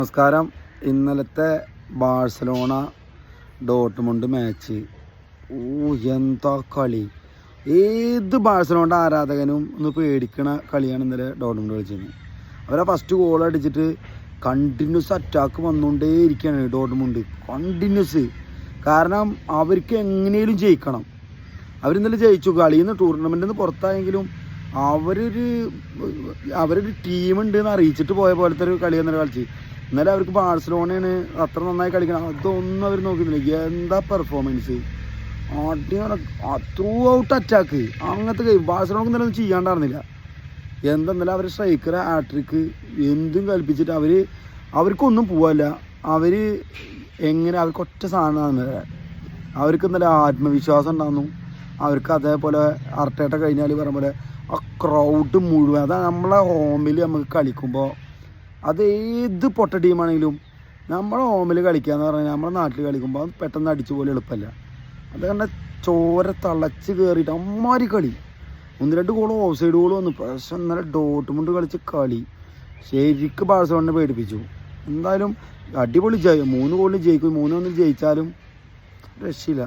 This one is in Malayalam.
നമസ്കാരം. ഇന്നലത്തെ ബാഴ്സലോണ ഡോർട്ട്മുണ്ട് മാച്ച് എന്താ കളി! ഏത് ബാഴ്സലോണ ആരാധകനും ഒന്ന് പേടിക്കണ കളിയാണ് ഇന്നലെ ഡോർട്ട്മുണ്ട് കളിച്ചിരുന്നത്. അവരെ ഫസ്റ്റ് ഗോൾ അടിച്ചിട്ട് കണ്ടിന്യൂസ് അറ്റാക്ക് വന്നുകൊണ്ടേയിരിക്കുകയാണ് ഡോർട്ട്മുണ്ട്. കണ്ടിന്യൂസ്. കാരണം അവർക്ക് എങ്ങനെയും ജയിക്കണം. അവരിന്നലെ ജയിച്ചു. കളിയിൽ നിന്ന് ടൂർണമെൻറ്റിൽ നിന്ന് പുറത്തായെങ്കിലും അവരൊരു ടീമുണ്ട് എന്ന് അറിയിച്ചിട്ട് പോയ പോലത്തെ ഒരു കളി ഇന്നലെ കളിച്ച്. ഇന്നലെ അവർക്ക് ബാഴ്സലോണയാണ് അത്ര നന്നായി കളിക്കണം, അതൊന്നും അവർ നോക്കുന്നില്ല. എന്താ പെർഫോമൻസ്! ത്രൂ ഔട്ട് അറ്റാക്ക് അങ്ങനത്തെ ബാഴ്സലോണക്ക് ഇന്നലെ ഒന്നും ചെയ്യാണ്ടായിരുന്നില്ല. ഇന്നലെ അവർ സ്ട്രൈക്കർ ഹാട്രിക്ക് എന്തും കൽപ്പിച്ചിട്ട് അവർക്കൊന്നും പോവല്ല. അവർക്ക് ഒറ്റ സാധനമാണ്. അവർക്ക് ഇന്നലെ ആത്മവിശ്വാസം ഉണ്ടായിരുന്നു. അവർക്ക് അതേപോലെ അർട്ടേട്ട കഴിഞ്ഞാൽ പറഞ്ഞ പോലെ ആ ക്രൗഡ് മുഴുവൻ, അതാണ് നമ്മളെ ഹോമിൽ നമുക്ക് കളിക്കുമ്പോൾ. അത് ഏത് പൊട്ട ടീമാണെങ്കിലും നമ്മളെ ഹോമിൽ കളിക്കുക എന്ന് പറഞ്ഞാൽ നമ്മളെ നാട്ടിൽ കളിക്കുമ്പോൾ അത് പെട്ടെന്ന് അടിച്ചു പോലെ എളുപ്പമല്ല. അത് കണ്ട ചോര തളച്ച് കയറിയിട്ട് അമ്മാരി കളി. 1-2 ഗോൾ ഓഫ് സൈഡ് ഗോൾ വന്നു. പക്ഷെ ഇന്നലെ ഡോർട്ട്മുണ്ട് കളിച്ച കളി ശരിക്കും ബാഴ്സലോണയെ പേടിപ്പിച്ചു. എന്തായാലും അടിപൊളി 3 ഗോളിന് ജയിക്കും. 3-1 ജയിച്ചാലും രക്ഷയില്ല.